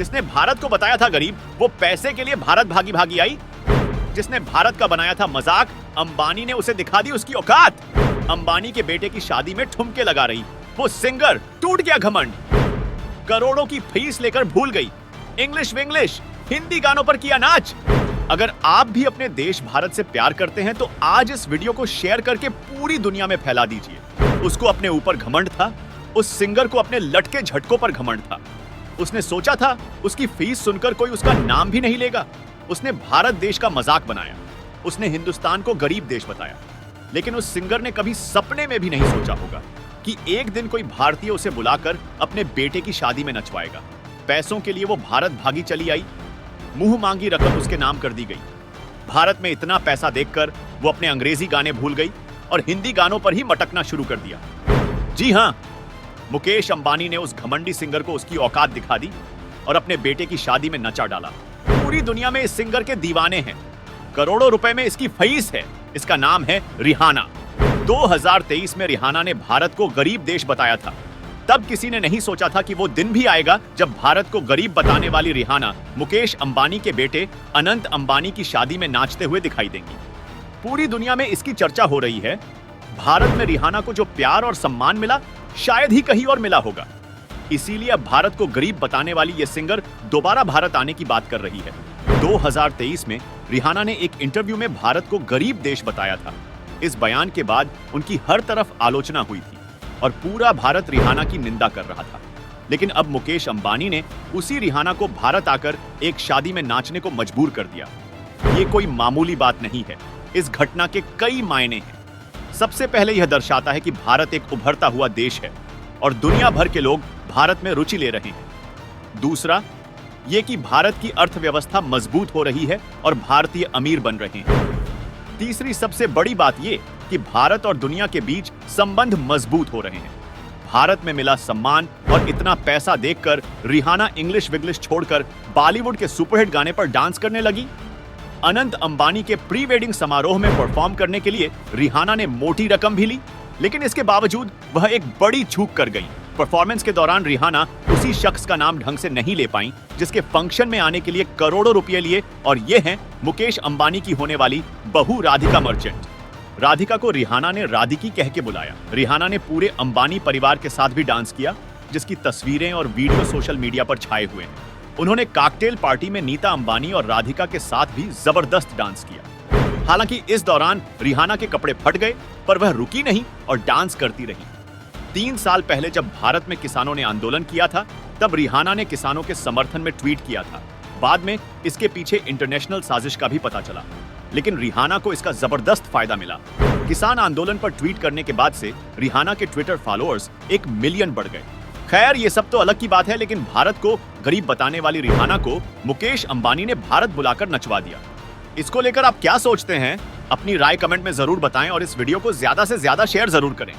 जिसने भारत को बताया था गरीब, वो पैसे के लिए भारत भागी भागी आई। जिसने भारत का बनाया था मजाक, अंबानी ने उसे दिखा दी उसकी औकात। अंबानी के बेटे की शादी में ठुमके लगा रही वो सिंगर, टूट गया घमंड। करोड़ों की फीस लेकर भूल गई इंग्लिश विंग्लिश, हिंदी गानों पर किया नाच। अगर आप भी अपने देश भारत से प्यार करते हैं तो आज इस वीडियो को शेयर करके पूरी दुनिया में फैला दीजिए। उसको अपने ऊपर घमंड था, उस सिंगर को अपने लटके झटकों पर घमंड था। उसने सोचा था उसकी फीस सुनकर कोई उसका नाम भी नहीं लेगा। उसने भारत देश का मजाक बनाया, उसने हिंदुस्तान को गरीब देश बताया। लेकिन उस सिंगर ने कभी सपने में भी नहीं सोचा होगा कि एक दिन कोई भारतीय उसे बुलाकर अपने बेटे की शादी में नचवाएगा। पैसों के लिए वो भारत भागी चली आई, मुंह मांगी रकम उसके नाम कर दी गई। भारत में इतना पैसा देखकर वो अपने अंग्रेजी गाने भूल गई और हिंदी गानों पर ही मटकना शुरू कर दिया। जी हां, मुकेश अंबानी ने उस घमंडी सिंगर को उसकी औकात दिखा दी और अपने बेटे की शादी में नचा डाला। पूरी दुनिया में इस सिंगर के दीवाने हैं, करोड़ों रुपए में इसकी फीस है। इसका नाम है रिहाना। 2023 में रिहाना ने भारत को गरीब देश बताया था। तब किसी ने नहीं सोचा था कि वो दिन भी आएगा जब भारत को गरीब बताने वाली रिहाना मुकेश अंबानी के बेटे अनंत अंबानी की शादी में नाचते हुए दिखाई देंगी। पूरी दुनिया में इसकी चर्चा हो रही है। भारत में रिहाना को जो प्यार और सम्मान मिला, शायद ही कहीं और मिला होगा। इसीलिए अब भारत को गरीब बताने वाली ये सिंगर दोबारा भारत आने की बात कर रही है। 2023 में रिहाना ने एक इंटरव्यू में भारत को गरीब देश बताया था। इस बयान के बाद उनकी हर तरफ आलोचना हुई थी और पूरा भारत रिहाना की निंदा कर रहा था। लेकिन अब मुकेश अंबानी ने उसी रिहाना को भारत आकर एक शादी में नाचने को मजबूर कर दिया। ये कोई मामूली बात नहीं है। इस घटना के कई मायने हैं। सबसे पहले यह दर्शाता है कि भारत एक उभरता हुआ देश है और दुनिया भर के लोग भारत में रुचि ले रहे हैं। दूसरा, ये कि भारत की अर्थव्यवस्था मजबूत हो रही है और भारतीय अमीर बन रहे हैं। तीसरी सबसे बड़ी बात ये कि भारत और दुनिया के बीच संबंध मजबूत हो रहे हैं। भारत में मिला सम्मान और इतना पैसा देखकर रिहाना इंग्लिश विग्लिश छोड़कर बॉलीवुड के सुपरहिट गाने पर डांस करने लगी। अनंत अंबानी के प्री वेडिंग समारोह में परफॉर्म करने के लिए रिहाना ने मोटी रकम भी ली, लेकिन इसके बावजूद वह एक बड़ी चूक कर गई। परफॉर्मेंस के दौरान रिहाना उसी शख्स का नाम ढंग से नहीं ले पाई जिसके फंक्शन में आने के लिए करोड़ों रुपए लिए, और ये हैं मुकेश अंबानी की होने वाली बहू राधिका मर्चेंट। राधिका को रिहाना ने राधिकी कह के बुलाया। रिहाना ने पूरे अंबानी परिवार के साथ भी डांस किया, जिसकी तस्वीरें और वीडियो सोशल मीडिया पर छाए हुए हैं। उन्होंने कॉकटेल पार्टी में नीता अंबानी और राधिका के साथ भी जबरदस्त डांस किया। हालांकि इस दौरान रिहाना के कपड़े फट गए, पर वह रुकी नहीं और डांस करती रही। 3 साल पहले जब भारत में किसानों ने आंदोलन किया था, तब रिहाना ने किसानों के समर्थन में ट्वीट किया था। बाद में इसके पीछे इंटरनेशनल साजिश का भी पता चला, लेकिन रिहाना को इसका जबरदस्त फायदा मिला। किसान आंदोलन पर ट्वीट करने के बाद से रिहाना के ट्विटर फॉलोअर्स 1 मिलियन बढ़ गए। खैर, ये सब तो अलग की बात है, लेकिन भारत को गरीब बताने वाली रिहाना को मुकेश अंबानी ने भारत बुलाकर नचवा दिया। इसको लेकर आप क्या सोचते हैं? अपनी राय कमेंट में जरूर बताएं और इस वीडियो को ज्यादा से ज्यादा शेयर जरूर करें।